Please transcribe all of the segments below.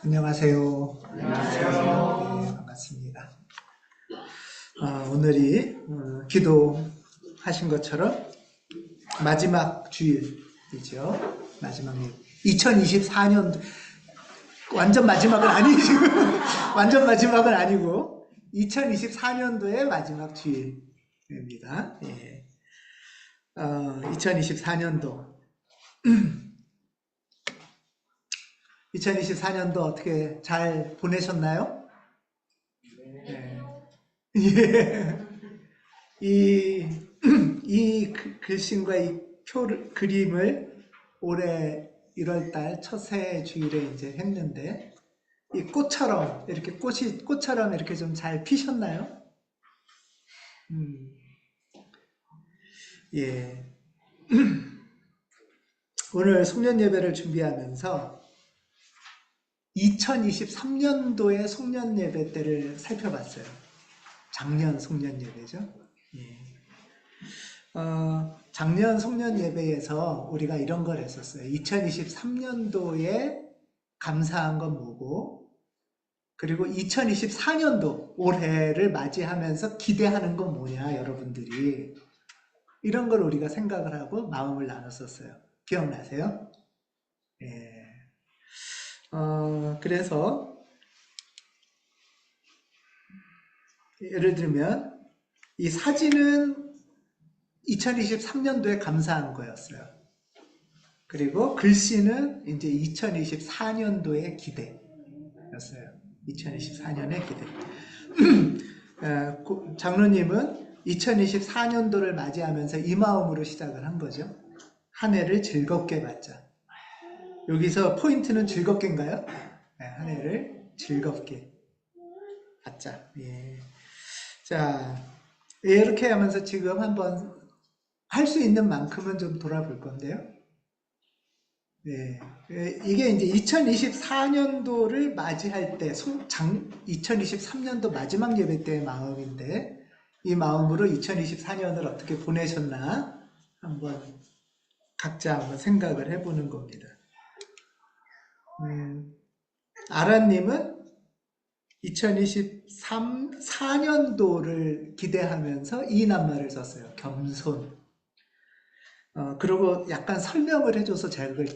안녕하세요. 안녕하세요. 네, 반갑습니다. 오늘이 기도하신 것처럼 마지막 주일이죠. 마지막 일. 2024년 완전 마지막은 아니죠. 완전 마지막은 아니고 2024년도의 마지막 주일입니다. 예. 2024년도 2024년도 어떻게 잘 보내셨나요? 네. 예. 이 글씨과 이 그림을 올해 1월달 첫새 주일에 이제 했는데, 이 꽃처럼, 이렇게 꽃처럼 이렇게 좀 잘 피셨나요? 예. 오늘 송년 예배를 준비하면서 2023년도의 송년 예배 때를 살펴봤어요. 작년 송년 예배죠. 예. 작년 송년 예배에서 우리가 이런 걸 했었어요. 2023년도에 감사한 건 뭐고, 그리고 2024년도 올해를 맞이하면서 기대하는 건 뭐냐, 여러분들이. 이런 걸 우리가 생각을 하고 마음을 나눴었어요. 기억나세요? 예. 그래서 예를 들면 이 사진은 2023년도에 감사한 거였어요. 그리고 글씨는 이제 2024년도의 기대였어요. 2024년의 기대. 장로님은 2024년도를 맞이하면서 이 마음으로 시작을 한 거죠. 한 해를 즐겁게 받자. 여기서 포인트는 즐겁게인가요? 네, 한 해를 즐겁게 받자. 예. 자, 이렇게 하면서 지금 한번 할 수 있는 만큼은 좀 돌아볼 건데요. 네. 이게 이제 2024년도를 맞이할 때, 2023년도 마지막 예배 때의 마음인데, 이 마음으로 2024년을 어떻게 보내셨나 한번 각자 한번 생각을 해보는 겁니다. 아라님은 2024년도를 기대하면서 이 낱말을 썼어요. 겸손. 그리고 약간 설명을 해줘서 제가 그걸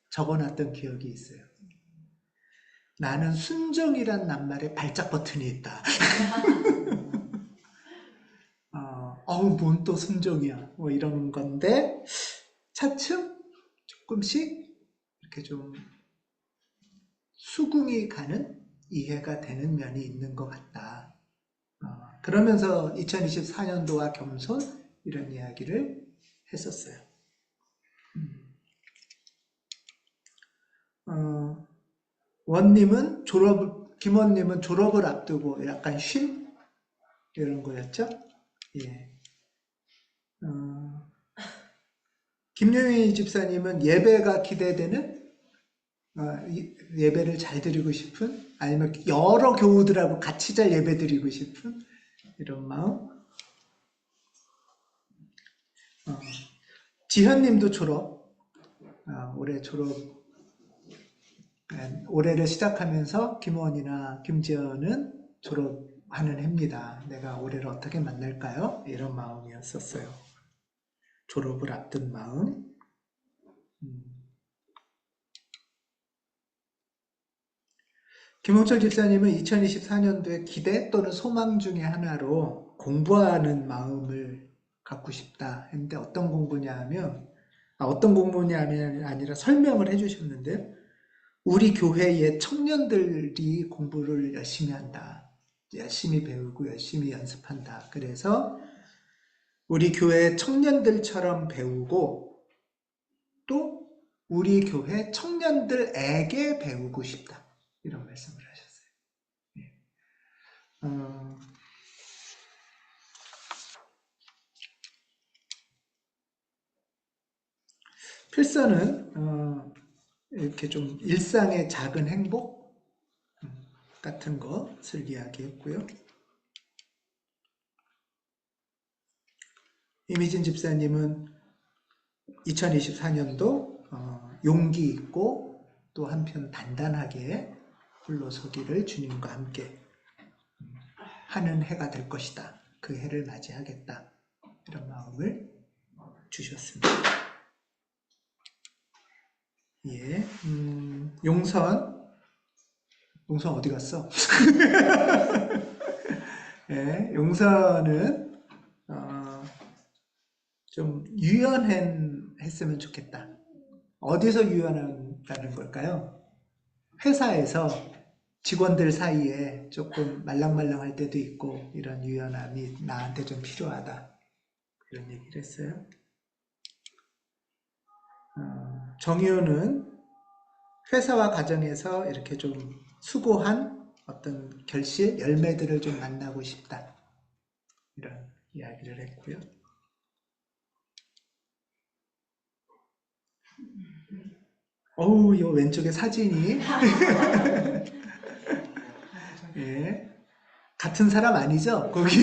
적어놨던 기억이 있어요. 나는 순종이란 낱말에 발작 버튼이 있다. 뭔 또 순종이야. 뭐 이런 건데, 차츰 조금씩 이렇게 좀 수긍이 가는 이해가 되는 면이 있는 것 같다. 그러면서 2024년도와 겸손 이런 이야기를 했었어요. 원님은 김원님은 졸업을 앞두고 약간 쉼? 이런 거였죠? 예. 김유희 집사님은 예배가 기대되는, 예배를 잘 드리고 싶은, 아니면 여러 교우들하고 같이 잘 예배 드리고 싶은, 이런 마음. 지현님도 졸업, 올해 졸업, 올해를 시작하면서 김원이나 김지연은 졸업하는 해입니다. 내가 올해를 어떻게 만날까요? 이런 마음이었었어요. 졸업을 앞둔 마음. 김홍철 집사님은 2024년도에 기대 또는 소망 중에 하나로 공부하는 마음을 갖고 싶다 했는데, 어떤 공부냐 하면, 어떤 공부냐면 아니라 설명을 해주셨는데, 우리 교회의 청년들이 공부를 열심히 한다. 열심히 배우고 열심히 연습한다. 그래서 우리 교회 청년들처럼 배우고, 또 우리 교회 청년들에게 배우고 싶다. 이런 말씀을 하셨어요. 필서는 이렇게 좀 일상의 작은 행복 같은 것을 이야기했고요. 이미진 집사님은 2024년도 용기 있고 또 한편 단단하게 홀로서기를 주님과 함께 하는 해가 될 것이다. 그 해를 맞이하겠다. 이런 마음을 주셨습니다. 예, 용선 어디 갔어? 예, 용선은 좀 유연했으면 좋겠다. 어디서 유연한다는 걸까요? 회사에서 직원들 사이에 조금 말랑말랑할 때도 있고 이런 유연함이 나한테 좀 필요하다. 이런 얘기를 했어요. 정유는 회사와 가정에서 이렇게 좀 수고한 어떤 결실, 열매들을 좀 만나고 싶다. 이런 이야기를 했고요. 어우, 이 왼쪽에 사진이 예, 같은 사람 아니죠? 거기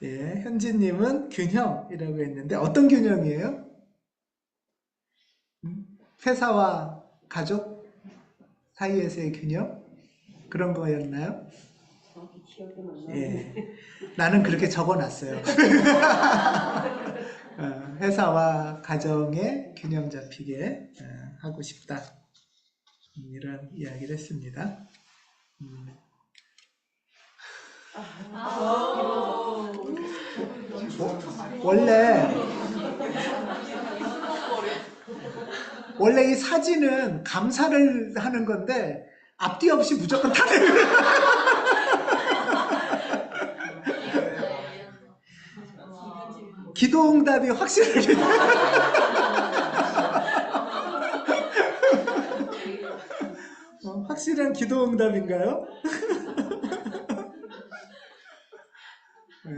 예, 현지님은 균형이라고 했는데 어떤 균형이에요? 회사와 가족 사이에서의 균형? 그런 거였나요? 예, 나는 그렇게 적어놨어요. 회사와 가정의 균형 잡히게 하고 싶다. 이런 이야기를 했습니다. 원래 이 사진은 감사를 하는 건데 앞뒤 없이 무조건 타는 기도응답이 확실하게 확실한 기도응답인가요? 네,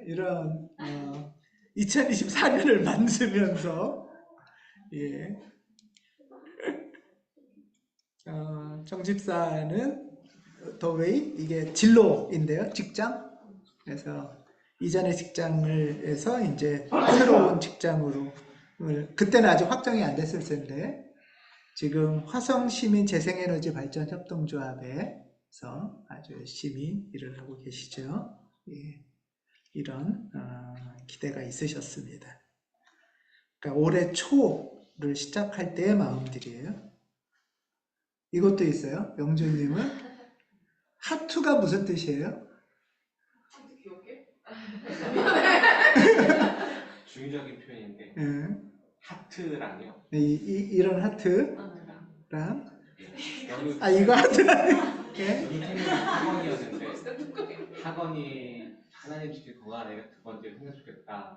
이런 2024년을 만들면서 예, 정집사는 더 웨이 이게 진로인데요, 직장. 그래서 이전의 직장을 해서 이제 새로운 직장으로 그때는 아직 확정이 안 됐을 텐데 지금 화성시민재생에너지 발전 협동조합에서 아주 열심히 일을 하고 계시죠. 예, 이런 기대가 있으셨습니다. 그러니까 올해 초를 시작할 때의 마음들이에요. 이것도 있어요. 영주님은 하투가 무슨 뜻이에요? 하트 귀엽게? 중의적인 표현인데 예. 하트랑요. 이런 하트랑 이거 하트랑 예? 학원이었는데 학원이 하나님 주신 건강 내가 두 번째 생겼 좋겠다.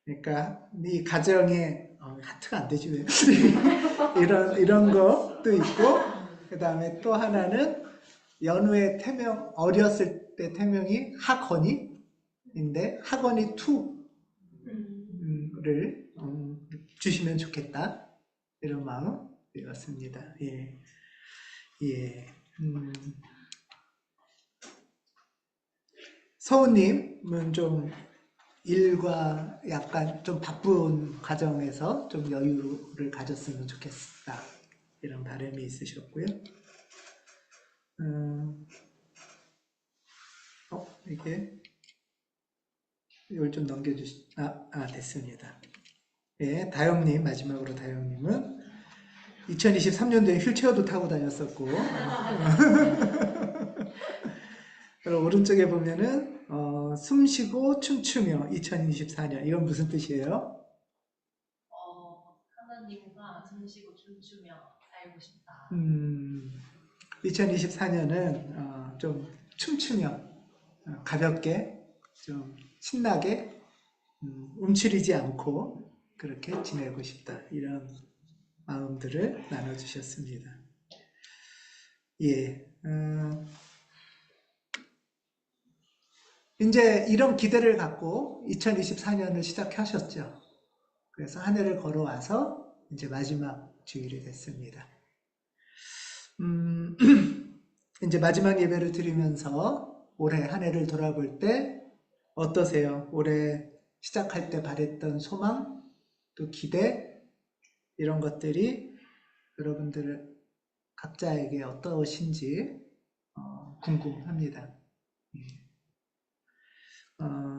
그러니까 네 가정에 하트가 안 되지 왜 이런 것도 있고 그 다음에 또 하나는 연우의 태명 어렸을 때 태명이 학원이인데 학원이 투를 주시면 좋겠다 이런 마음이었습니다. 예, 예. 서우님은 좀 일과 약간 좀 바쁜 과정에서 좀 여유를 가졌으면 좋겠다. 이런 바람이 있으셨고요. 이걸 좀 됐습니다. 예, 다영님, 마지막으로 다영님은 2023년도에 휠체어도 타고 다녔었고, 그리고 오른쪽에 보면은, 숨 쉬고 춤추며 2024년. 이건 무슨 뜻이에요? 하나님과 숨 쉬고 춤추며 살고 싶다. 2024년은 좀 춤추며 가볍게 좀 신나게 움츠리지 않고 그렇게 지내고 싶다. 이런 마음들을 나눠주셨습니다. 예, 이제 이런 기대를 갖고 2024년을 시작하셨죠. 그래서 한 해를 걸어와서 이제 마지막 주일이 됐습니다. 이제 마지막 예배를 드리면서 올해 한 해를 돌아볼 때 어떠세요? 올해 시작할 때 바랬던 소망, 또 기대, 이런 것들이 여러분들 각자에게 어떠신지 궁금합니다.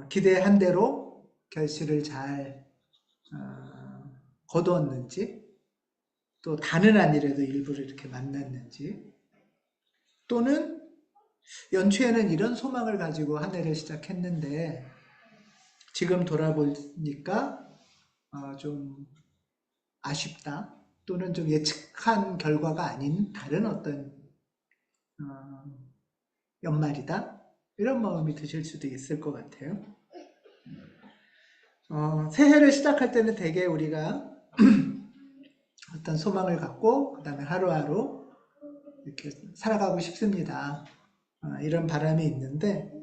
기대한 대로 결실을 잘 거두었는지, 또 다른 일에도 일부러 이렇게 만났는지, 또는 연초에는 이런 소망을 가지고 한 해를 시작했는데 지금 돌아보니까 좀 아쉽다, 또는 좀 예측한 결과가 아닌 다른 어떤 연말이다, 이런 마음이 드실 수도 있을 것 같아요. 새해를 시작할 때는 대개 우리가 어떤 소망을 갖고 그 다음에 하루하루 이렇게 살아가고 싶습니다. 이런 바람이 있는데,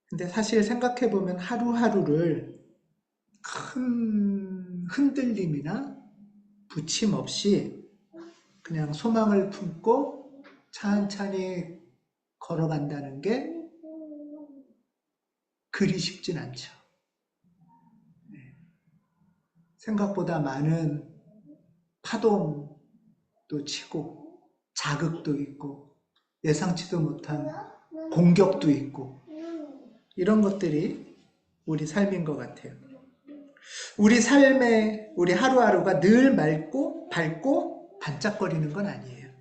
근데 사실 생각해 보면 하루하루를 큰 흔들림이나 부침 없이 그냥 소망을 품고 찬찬히 걸어간다는 게 그리 쉽진 않죠. 생각보다 많은 파동도 치고 자극도 있고 예상치도 못한 공격도 있고, 이런 것들이 우리 삶인 것 같아요. 우리 삶에 우리 하루하루가 늘 맑고 밝고 반짝거리는 건 아니에요.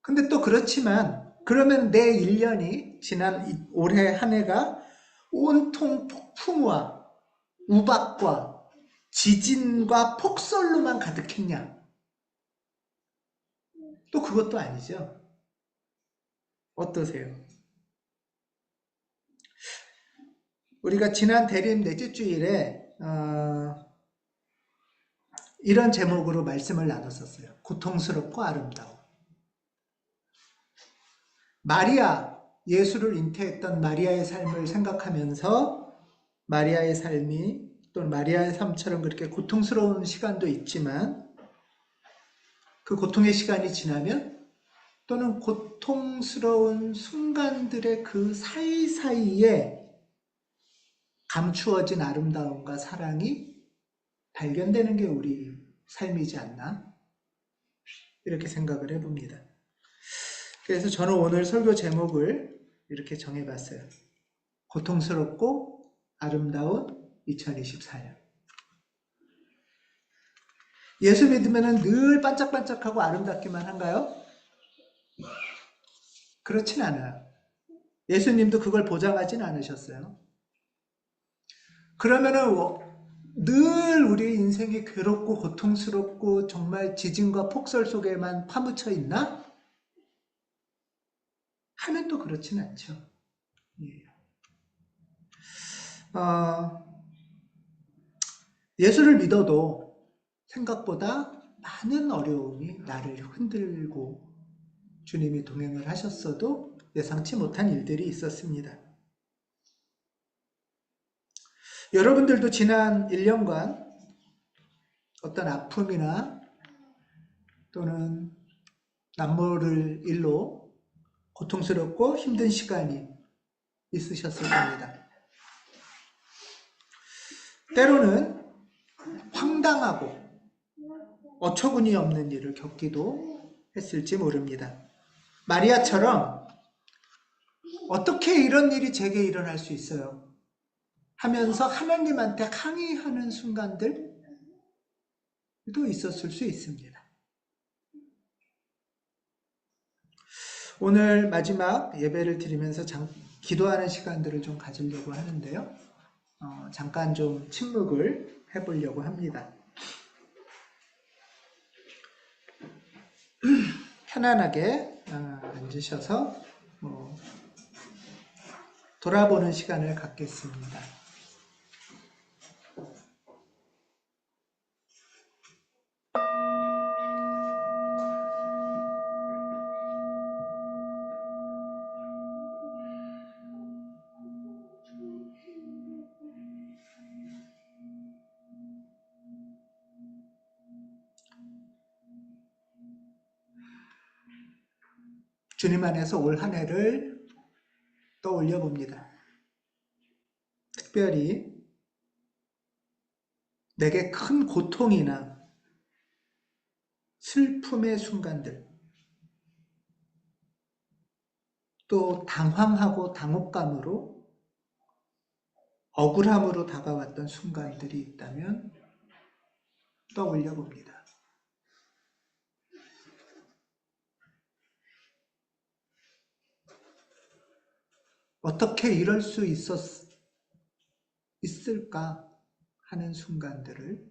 근데 또 그렇지만, 그러면 내 1년이 지난 올해 한 해가 온통 폭풍과 우박과 지진과 폭설로만 가득했냐? 또 그것도 아니죠. 어떠세요? 우리가 지난 대림 넷째 주일에 이런 제목으로 말씀을 나눴었어요. 고통스럽고 아름다움. 마리아, 예수를 잉태했던 마리아의 삶을 생각하면서 마리아의 삶이 또는 마리아의 삶처럼 그렇게 고통스러운 시간도 있지만, 그 고통의 시간이 지나면 또는 고통스러운 순간들의 그 사이사이에 감추어진 아름다움과 사랑이 발견되는 게 우리 삶이지 않나? 이렇게 생각을 해봅니다. 그래서 저는 오늘 설교 제목을 이렇게 정해봤어요. 고통스럽고 아름다운 2024년. 예수 믿으면 늘 반짝반짝하고 아름답기만 한가요? 그렇진 않아요. 예수님도 그걸 보장하진 않으셨어요. 그러면은 늘 우리 인생이 괴롭고 고통스럽고 정말 지진과 폭설 속에만 파묻혀 있나? 하면 또 그렇진 않죠. 예수를 믿어도 생각보다 많은 어려움이 나를 흔들고 주님이 동행을 하셨어도 예상치 못한 일들이 있었습니다. 여러분들도 지난 1년간 어떤 아픔이나 또는 남모를 일로 고통스럽고 힘든 시간이 있으셨을 겁니다. 때로는 황당하고 어처구니 없는 일을 겪기도 했을지 모릅니다. 마리아처럼 어떻게 이런 일이 제게 일어날 수 있어요? 하면서 하나님한테 항의하는 순간들도 있었을 수 있습니다. 오늘 마지막 예배를 드리면서 기도하는 시간들을 좀 가지려고 하는데요. 잠깐 좀 침묵을 해보려고 합니다. 편안하게 앉으셔서 돌아보는 시간을 갖겠습니다. 주님 안에서 올 한 해를 떠올려 봅니다. 특별히 내게 큰 고통이나 슬픔의 순간들, 또 당황하고 당혹감으로 억울함으로 다가왔던 순간들이 있다면 떠올려 봅니다. 어떻게 이럴 수 있을까 하는 순간들을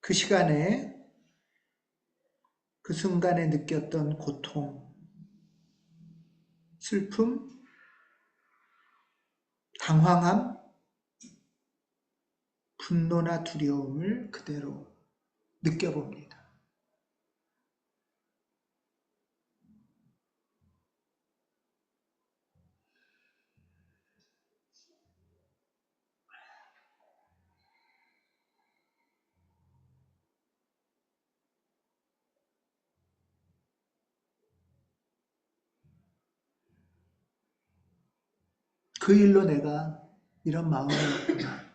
그 시간에 그 순간에 느꼈던 고통, 슬픔, 당황함, 분노나 두려움을 그대로 느껴봅니다. 그 일로 내가 이런 마음이었구나.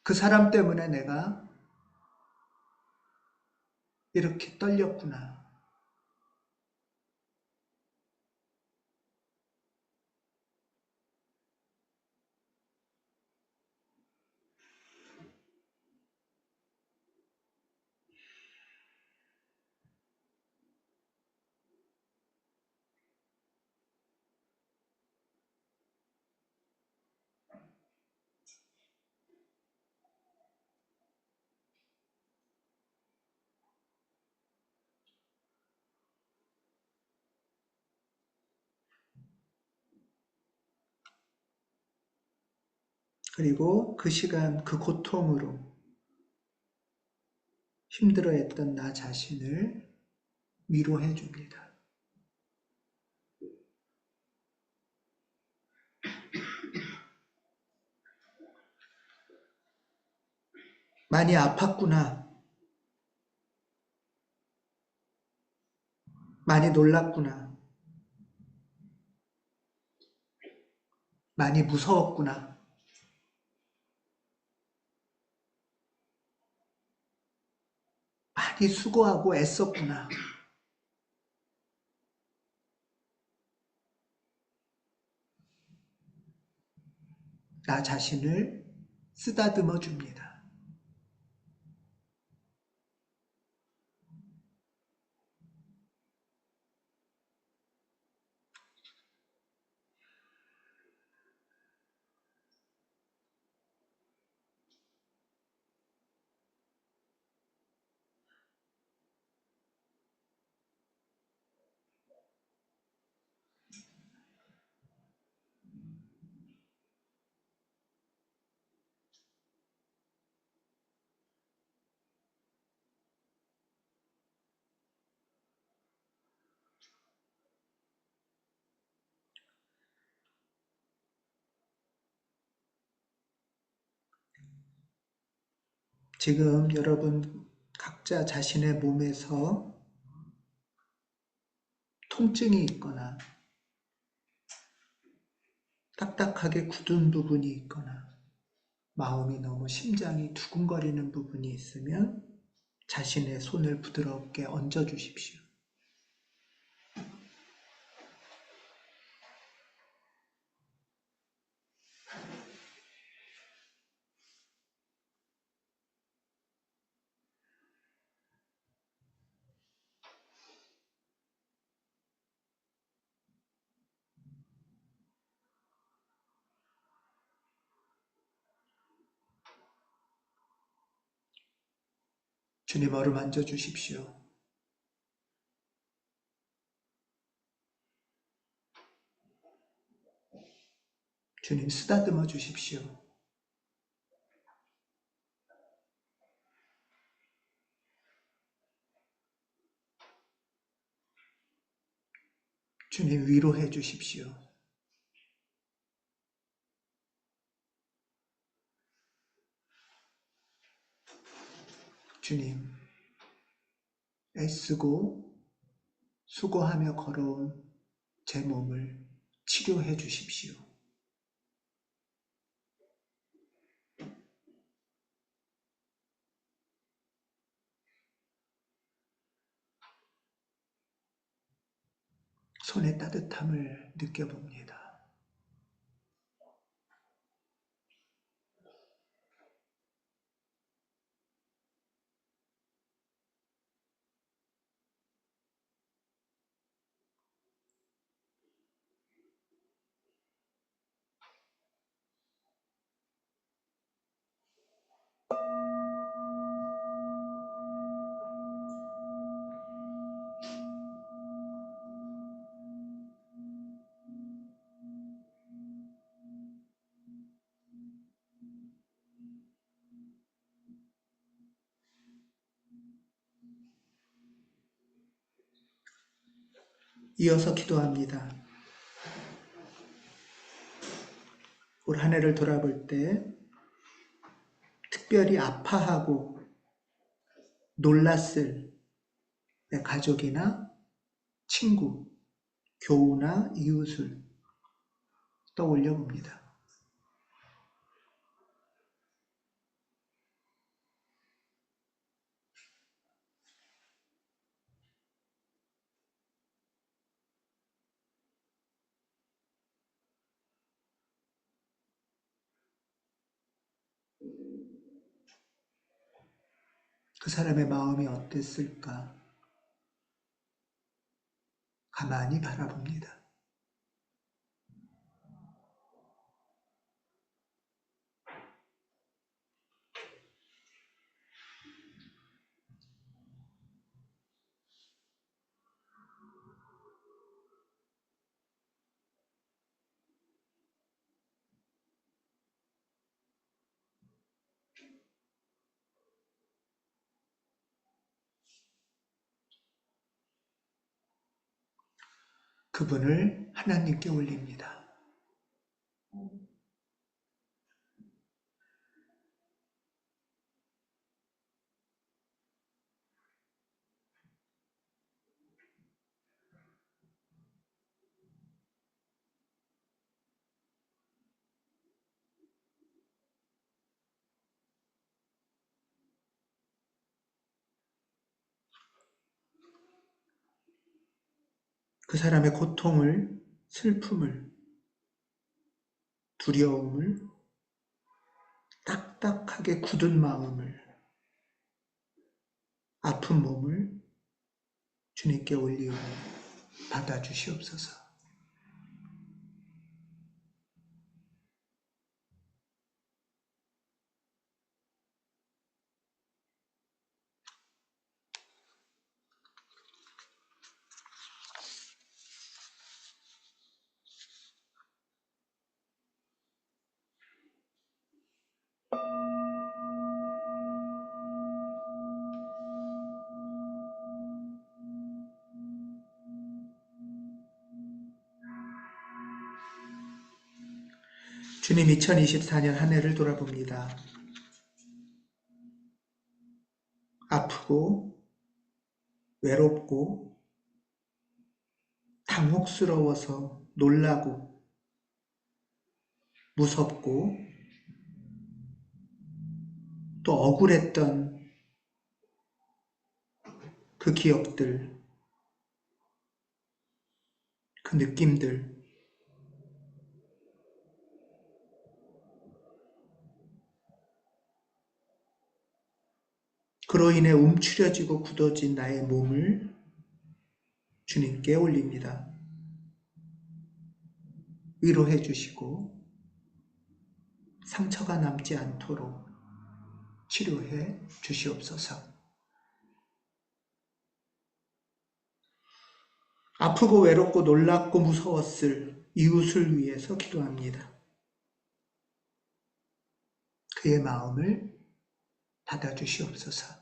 그 사람 때문에 내가 이렇게 떨렸구나. 그리고 그 시간, 그 고통으로 힘들어했던 나 자신을 위로해 줍니다. 많이 아팠구나. 많이 놀랐구나. 많이 무서웠구나. 많이 수고하고 애썼구나. 나 자신을 쓰다듬어 줍니다. 지금 여러분 각자 자신의 몸에서 통증이 있거나 딱딱하게 굳은 부분이 있거나 마음이 너무 심장이 두근거리는 부분이 있으면 자신의 손을 부드럽게 얹어 주십시오. 주님 어루만져 주십시오. 주님 쓰다듬어 주십시오. 주님 위로해 주십시오. 주님 애쓰고 수고하며 걸어온 제 몸을 치료해 주십시오. 손의 따뜻함을 느껴봅니다. 이어서 기도합니다. 올 한 해를 돌아볼 때 특별히 아파하고 놀랐을 내 가족이나 친구, 교우나 이웃을 떠올려 봅니다. 그 사람의 마음이 어땠을까? 가만히 바라봅니다. 그분을 하나님께 올립니다. 그 사람의 고통을, 슬픔을, 두려움을, 딱딱하게 굳은 마음을, 아픈 몸을 주님께 올리오니 받아주시옵소서. 주님 2024년 한 해를 돌아봅니다. 아프고 외롭고 당혹스러워서 놀라고 무섭고 또 억울했던 그 기억들, 그 느낌들, 그로 인해 움츠려지고 굳어진 나의 몸을 주님께 올립니다. 위로해 주시고 상처가 남지 않도록 치료해 주시옵소서. 아프고 외롭고 놀랍고 무서웠을 이웃을 위해서 기도합니다. 그의 마음을 받아주시옵소서.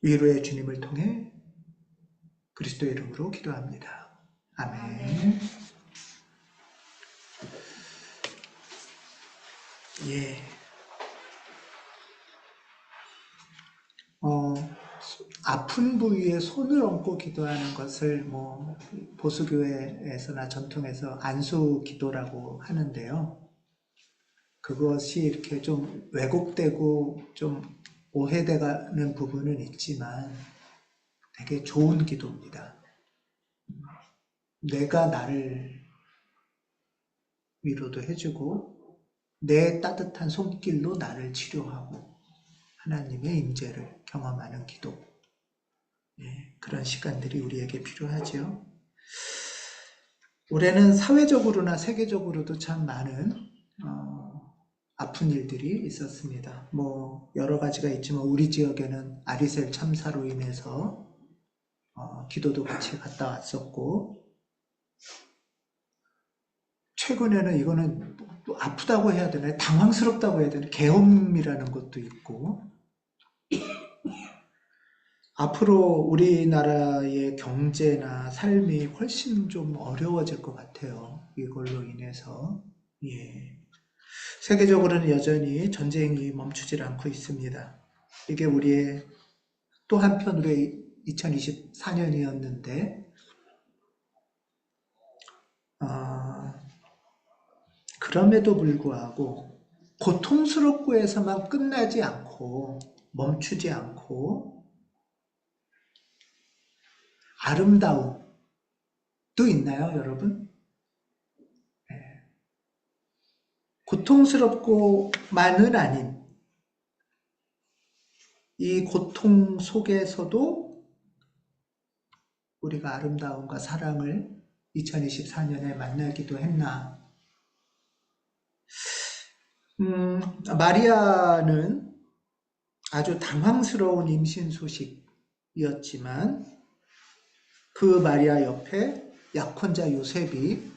위로의 주님을 통해 그리스도의 이름으로 기도합니다. 아멘. 예. 아픈 부위에 손을 얹고 기도하는 것을 보수교회에서나 전통에서 안수 기도라고 하는데요. 그것이 이렇게 좀 왜곡되고 좀 오해되는 부분은 있지만 되게 좋은 기도입니다. 내가 나를 위로도 해주고 내 따뜻한 손길로 나를 치료하고 하나님의 임재를 경험하는 기도. 그런 시간들이 우리에게 필요하죠. 올해는 사회적으로나 세계적으로도 참 많은 아픈 일들이 있었습니다. 여러 가지가 있지만 우리 지역에는 아리셀 참사로 인해서 기도도 같이 갔다 왔었고, 최근에는 이거는 또 아프다고 해야 되나, 당황스럽다고 해야 되나, 계엄이라는 것도 있고, 앞으로 우리나라의 경제나 삶이 훨씬 좀 어려워질 것 같아요. 이걸로 인해서. 세계적으로는 여전히 전쟁이 멈추질 않고 있습니다. 이게 우리의 또 한편으로의 2024년이었는데, 그럼에도 불구하고 고통스럽고 해서만 끝나지 않고 멈추지 않고 아름다움도 있나요, 여러분? 고통스럽고만은 아닌 이 고통 속에서도 우리가 아름다움과 사랑을 2024년에 만나기도 했나? 마리아는 아주 당황스러운 임신 소식이었지만 그 마리아 옆에 약혼자 요셉이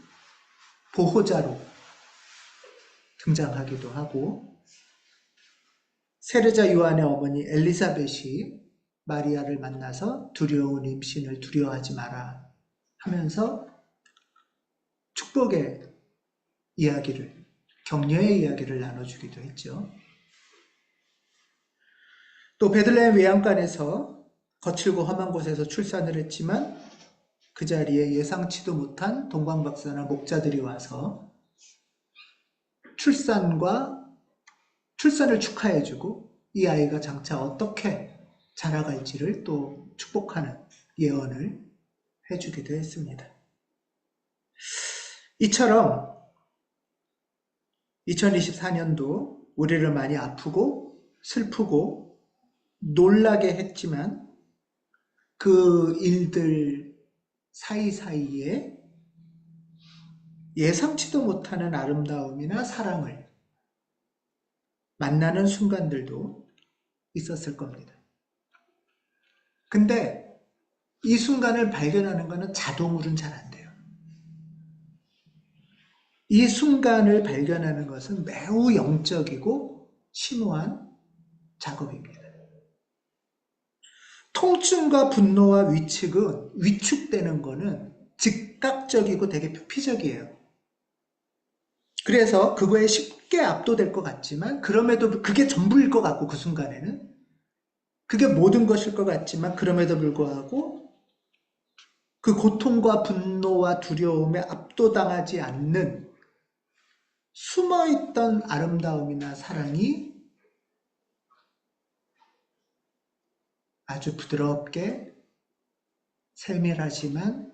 보호자로 등장하기도 하고, 세례자 요한의 어머니 엘리사벳이 마리아를 만나서 두려운 임신을 두려워하지 마라 하면서 축복의 이야기를, 격려의 이야기를 나눠주기도 했죠. 또 베들레헴 외양간에서 거칠고 험한 곳에서 출산을 했지만 그 자리에 예상치도 못한 동방박사나 목자들이 와서 출산을 축하해주고 이 아이가 장차 어떻게 자라갈지를 또 축복하는 예언을 해주기도 했습니다. 이처럼 2024년도 우리를 많이 아프고 슬프고 놀라게 했지만 그 일들 사이사이에 예상치도 못하는 아름다움이나 사랑을 만나는 순간들도 있었을 겁니다. 근데 이 순간을 발견하는 것은 자동으로는 잘 안 돼요. 이 순간을 발견하는 것은 매우 영적이고 심오한 작업입니다. 통증과 분노와 위축되는 것은 즉각적이고 되게 표피적이에요. 그래서 그거에 쉽게 압도될 것 같지만, 그럼에도 그게 전부일 것 같고, 그 순간에는 그게 모든 것일 것 같지만, 그럼에도 불구하고 그 고통과 분노와 두려움에 압도당하지 않는 숨어있던 아름다움이나 사랑이 아주 부드럽게 세밀하지만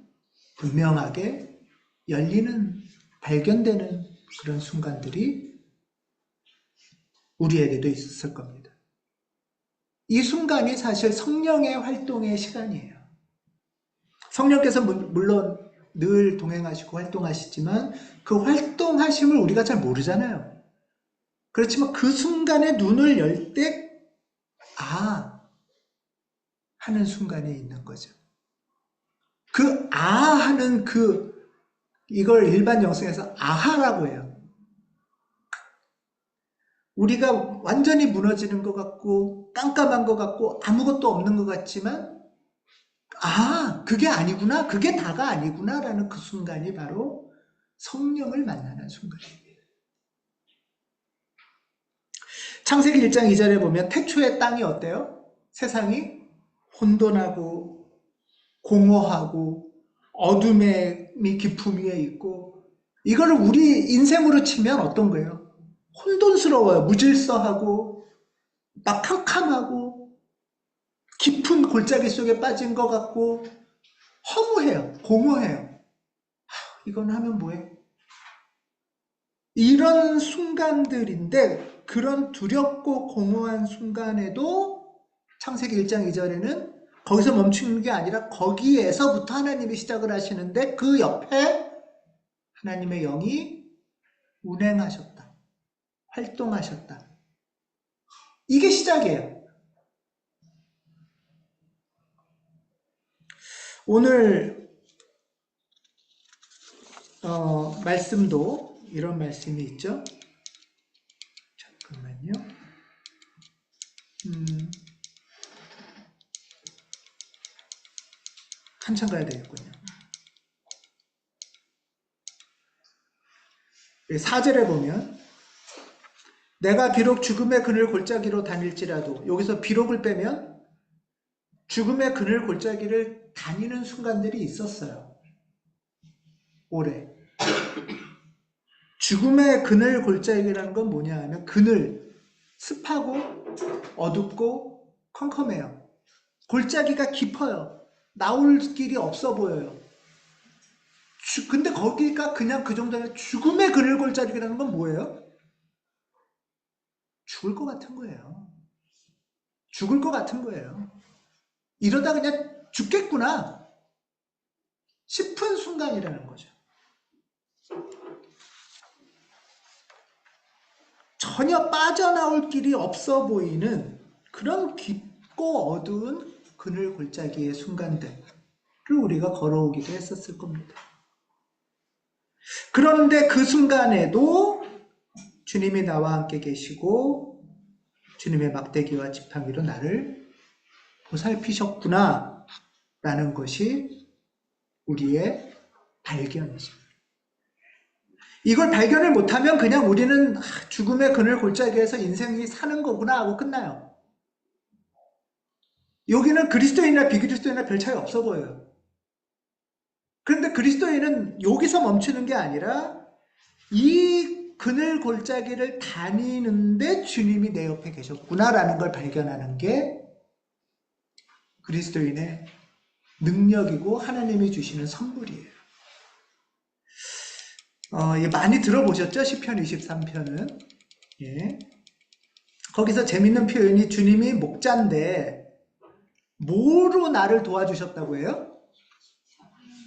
분명하게 열리는, 발견되는 그런 순간들이 우리에게도 있었을 겁니다. 이 순간이 사실 성령의 활동의 시간이에요. 성령께서 물론 늘 동행하시고 활동하시지만 그 활동하심을 우리가 잘 모르잖아요. 그렇지만 그 순간에 눈을 열 때 하는 순간이 있는 거죠. 그 하는 이걸 일반 영성에서 아하라고 해요. 우리가 완전히 무너지는 것 같고 깜깜한 것 같고 아무것도 없는 것 같지만 그게 아니구나, 그게 다가 아니구나 라는 그 순간이 바로 성령을 만나는 순간이에요. 창세기 1장 2절에 보면 태초의 땅이 어때요? 세상이 혼돈하고 공허하고 어둠의 깊음 위에 있고, 이거를 우리 인생으로 치면 어떤 거예요? 혼돈스러워요. 무질서하고 막 캄캄하고 깊은 골짜기 속에 빠진 것 같고 허무해요. 공허해요. 이건 하면 뭐해? 이런 순간들인데, 그런 두렵고 공허한 순간에도 창세기 1장 2절에는 거기서 멈추는 게 아니라 거기에서부터 하나님이 시작을 하시는데 그 옆에 하나님의 영이 운행하셨다. 활동하셨다. 이게 시작이에요. 오늘 말씀도 이런 말씀이 있죠. 잠깐만요. 한참 가야 되겠군요. 4절에 보면 내가 비록 죽음의 그늘 골짜기로 다닐지라도, 여기서 비록을 빼면 죽음의 그늘 골짜기를 다니는 순간들이 있었어요. 올해. 죽음의 그늘 골짜기라는 건 뭐냐 하면, 그늘, 습하고 어둡고 컴컴해요. 골짜기가 깊어요. 나올 길이 없어 보여요. 근데 거기가 그냥 그 정도면, 죽음의 그늘 골짜기라는 건 뭐예요? 죽을 것 같은 거예요. 죽을 것 같은 거예요. 이러다 그냥 죽겠구나 싶은 순간이라는 거죠. 전혀 빠져나올 길이 없어 보이는 그런 깊고 어두운 그늘 골짜기의 순간들을 우리가 걸어오기도 했었을 겁니다. 그런데 그 순간에도 주님이 나와 함께 계시고 주님의 막대기와 지팡이로 나를 보살피셨구나 라는 것이 우리의 발견이죠. 이걸 발견을 못하면 그냥 우리는 죽음의 그늘 골짜기에서 인생이 사는 거구나 하고 끝나요. 여기는 그리스도인이나 비그리스도인이나 별 차이 없어 보여요. 그런데 그리스도인은 여기서 멈추는 게 아니라 이 그늘 골짜기를 다니는데 주님이 내 옆에 계셨구나라는 걸 발견하는 게 그리스도인의 능력이고 하나님이 주시는 선물이에요. 많이 들어보셨죠? 시편 23편은. 예. 거기서 재밌는 표현이, 주님이 목자인데 뭐로 나를 도와주셨다고 해요?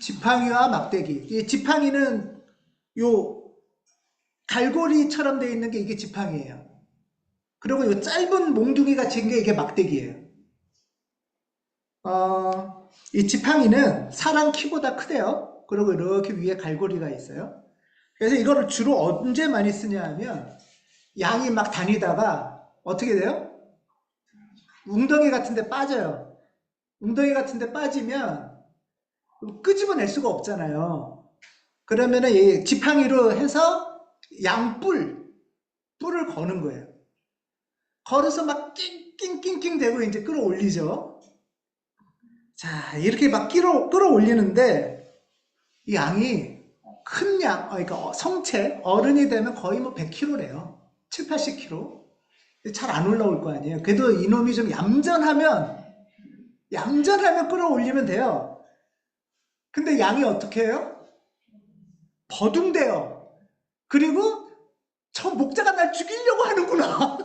지팡이와 막대기. 이 지팡이는 요 갈고리처럼 되어 있는 게 이게 지팡이에요. 그리고 요 짧은 몽둥이 같이 게 이게 막대기예요. 이 지팡이는 사람 키보다 크대요. 그리고 이렇게 위에 갈고리가 있어요. 그래서 이거를 주로 언제 많이 쓰냐 하면, 양이 막 다니다가 어떻게 돼요? 웅덩이 같은 데 빠져요. 웅덩이 같은 데 빠지면 끄집어낼 수가 없잖아요. 그러면은 이 지팡이로 해서 뿔을 거는 거예요. 걸어서 막 낑낑낑낑 대고 이제 끌어올리죠. 자, 이렇게 막 끌어올리는데 이 양이 큰 양, 그러니까 성체, 어른이 되면 거의 뭐 100kg래요. 7, 80kg. 잘 안 올라올 거 아니에요. 그래도 이놈이 좀 얌전하면 끌어올리면 돼요. 근데 양이 어떻게 해요? 버둥대요. 그리고 저 목자가 날 죽이려고 하는구나.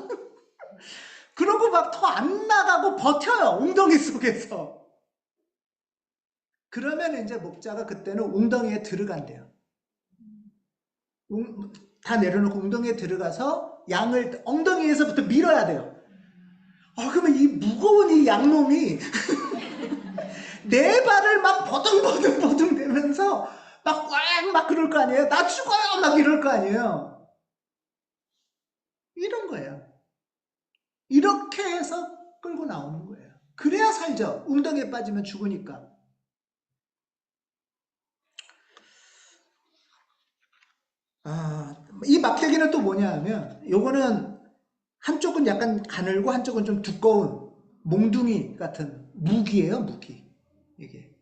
그러고 막 더 안 나가고 버텨요. 웅덩이 속에서. 그러면 이제 목자가 그때는 웅덩이에 들어간대요. 다 내려놓고 웅덩이에 들어가서 양을 엉덩이에서부터 밀어야 돼요. 그러면 이 무거운 이 양놈이 내 발을 막 버둥버둥 대면서 막 그럴 거 아니에요. 나 죽어요 막 이럴 거 아니에요. 이런 거예요. 이렇게 해서 끌고 나오는 거예요. 그래야 살죠. 웅덩이에 빠지면 죽으니까. 이 막대기는 또 뭐냐 하면 요거는 한쪽은 약간 가늘고 한쪽은 좀 두꺼운 몽둥이 같은 무기예요. 무기. 이게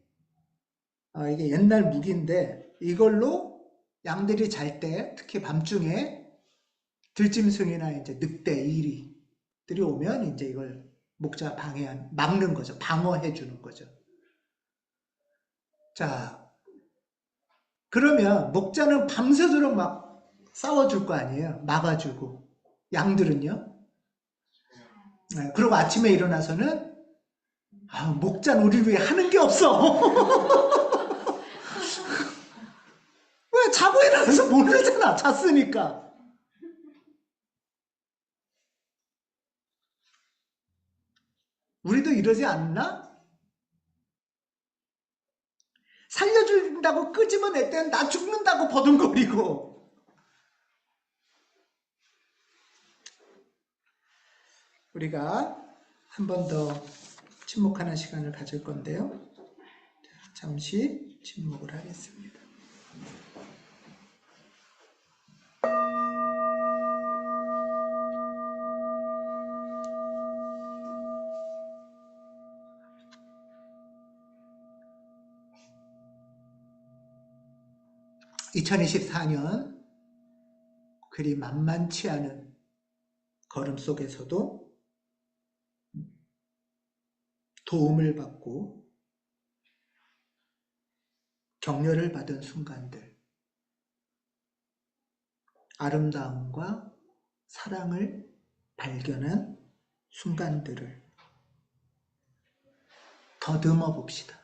옛날 무기인데 이걸로 양들이 잘 때 특히 밤중에 들짐승이나 이제 늑대, 이리들이 오면 이제 이걸 목자 막는 거죠. 방어해 주는 거죠. 자, 그러면 목자는 밤새도록 막 싸워줄 거 아니에요. 막아주고. 양들은요. 네, 그리고 아침에 일어나서는 목자는 우리 위해 하는 게 없어. 왜 자고 일어나서 모르잖아. 잤으니까. 우리도 이러지 않나? 살려준다고 끄집어낼 때는 나 죽는다고 버둥거리고. 우리가 한 번 더 침묵하는 시간을 가질 건데요. 잠시 침묵을 하겠습니다. (2024년) 그리 만만치 않은 걸음 속에서도 도움을 받고 격려를 받은 순간들, 아름다움과 사랑을 발견한 순간들을 더듬어 봅시다.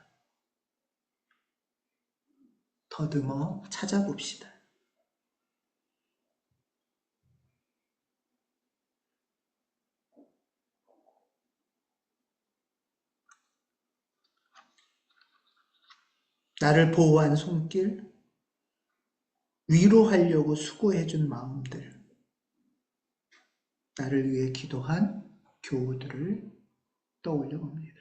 더듬어 찾아봅시다. 나를 보호한 손길, 위로하려고 수고해준 마음들, 나를 위해 기도한 교우들을 떠올려 봅니다.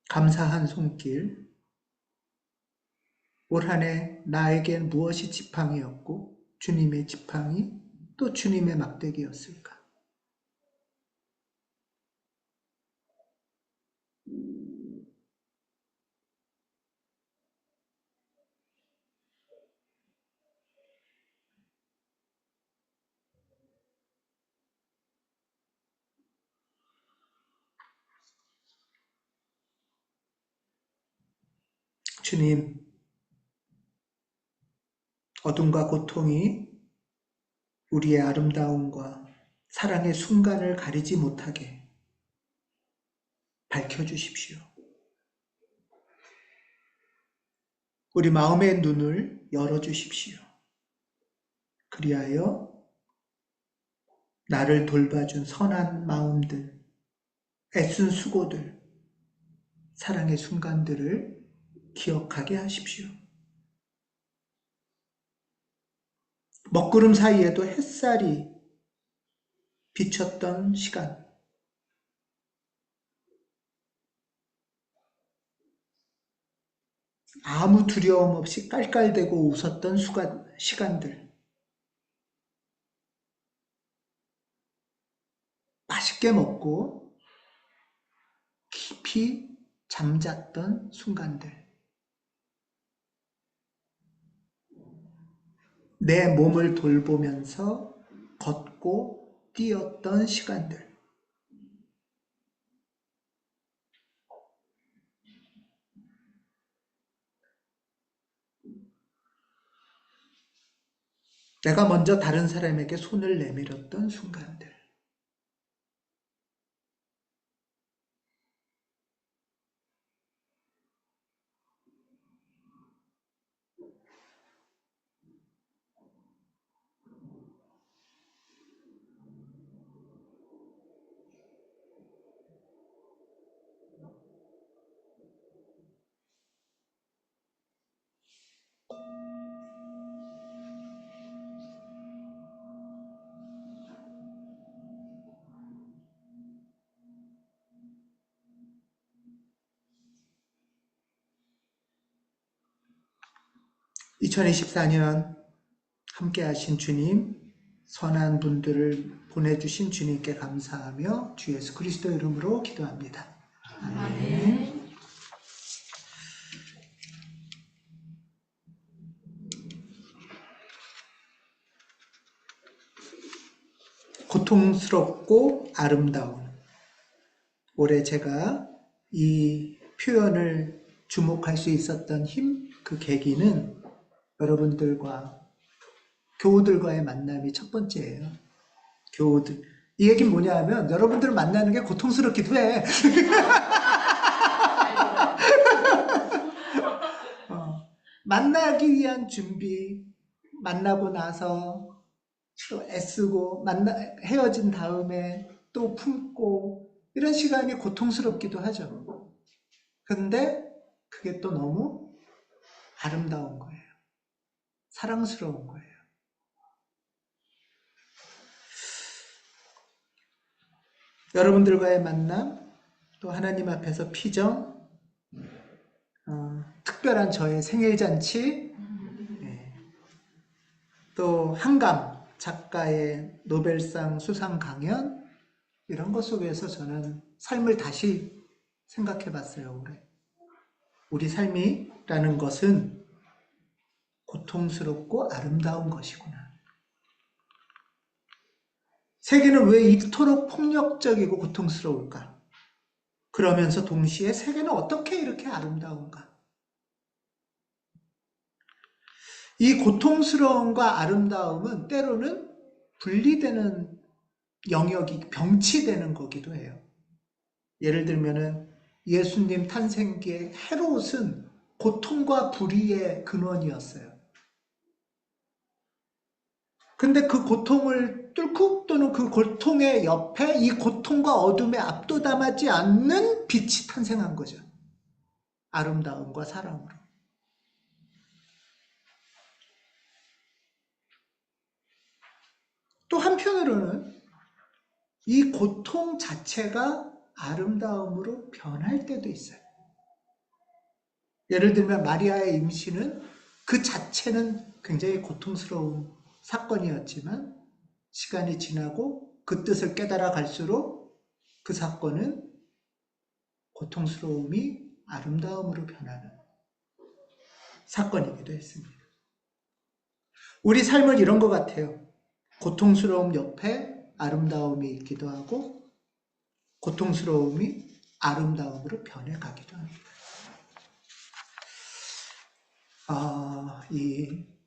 감사한 손길, 올 한 해 나에겐 무엇이 지팡이였고 주님의 지팡이 또 주님의 막대기였을까? 주님, 어둠과 고통이 우리의 아름다움과 사랑의 순간을 가리지 못하게 밝혀주십시오. 우리 마음의 눈을 열어주십시오. 그리하여 나를 돌봐준 선한 마음들, 애쓴 수고들, 사랑의 순간들을 기억하게 하십시오. 먹구름 사이에도 햇살이 비쳤던 시간, 아무 두려움 없이 깔깔대고 웃었던 시간들, 맛있게 먹고 깊이 잠잤던 순간들, 내 몸을 돌보면서 걷고 뛰었던 시간들, 내가 먼저 다른 사람에게 손을 내밀었던 순간들. (2024년) 함께 하신 주님, 선한 분들을 보내주신 주님께 감사하며 주 예수 그리스도 이름으로 기도합니다. 아멘. 고통스럽고 아름다움. 올해 제가 이 표현을 주목할 수 있었던 그 계기는 여러분들과 교우들과의 만남이 첫 번째예요. 교우들. 이 얘기는 뭐냐 하면 여러분들을 만나는 게 고통스럽기도 해. 만나기 위한 준비, 만나고 나서 또 애쓰고 헤어진 다음에 또 품고 이런 시간이 고통스럽기도 하죠. 그런데 그게 또 너무 아름다운 거예요. 사랑스러운 거예요. 여러분들과의 만남, 또 하나님 앞에서 피정, 특별한 저의 생일잔치, 또 한강 작가의 노벨상 수상 강연, 이런 것 속에서 저는 삶을 다시 생각해 봤어요. 올해. 우리 삶이라는 것은 고통스럽고 아름다운 것이구나. 세계는 왜 이토록 폭력적이고 고통스러울까? 그러면서 동시에 세계는 어떻게 이렇게 아름다운가? 이 고통스러움과 아름다움은 때로는 분리되는 영역이 병치되는 거기도 해요. 예를 들면은 예수님 탄생기에 헤롯은 고통과 불의의 근원이었어요. 근데 그 고통을 뚫고 또는 그 고통의 옆에 이 고통과 어둠에 압도당하지 않는 빛이 탄생한 거죠. 아름다움과 사랑으로. 또 한편으로는 이 고통 자체가 아름다움으로 변할 때도 있어요. 예를 들면 마리아의 임신은 그 자체는 굉장히 고통스러운 사건이었지만 시간이 지나고 그 뜻을 깨달아 갈수록 그 사건은 고통스러움이 아름다움으로 변하는 사건이기도 했습니다. 우리 삶은 이런 것 같아요. 고통스러움 옆에 아름다움이 있기도 하고 고통스러움이 아름다움으로 변해가기도 합니다.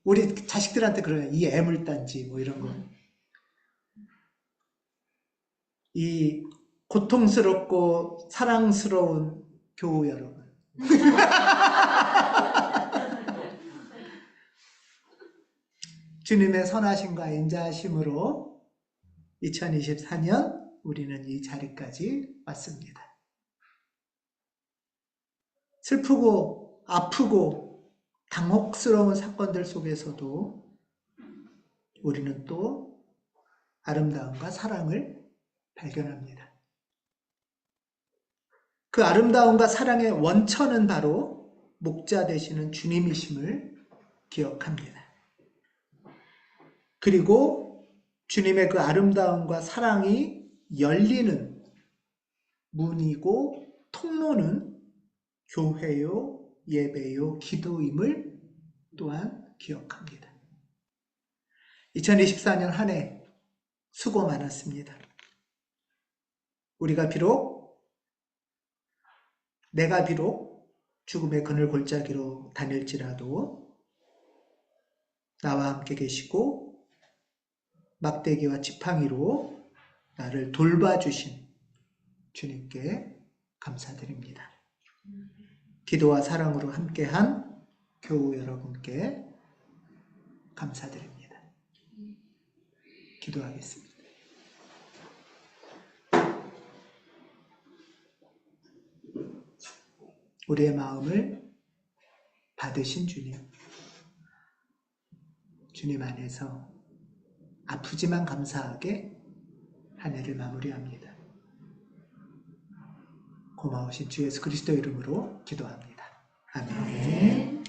우리 자식들한테 그래요. 이 애물단지 뭐 이런 거. 이 고통스럽고 사랑스러운 교우 여러분. 주님의 선하심과 인자하심으로 2024년 우리는 이 자리까지 왔습니다. 슬프고 아프고 당혹스러운 사건들 속에서도 우리는 또 아름다움과 사랑을 발견합니다. 그 아름다움과 사랑의 원천은 바로 목자 되시는 주님이심을 기억합니다. 그리고 주님의 그 아름다움과 사랑이 열리는 문이고 통로는 교회요, 예배요, 기도임을 또한 기억합니다. 2024년 한 해 수고 많았습니다. 내가 비록 죽음의 그늘 골짜기로 다닐지라도 나와 함께 계시고 막대기와 지팡이로 나를 돌봐주신 주님께 감사드립니다. 기도와 사랑으로 함께한 교우 여러분께 감사드립니다. 기도하겠습니다. 우리의 마음을 받으신 주님 안에서 아프지만 감사하게 한 해를 마무리합니다. 고마우신 주 예수 그리스도 이름으로 기도합니다. 아멘.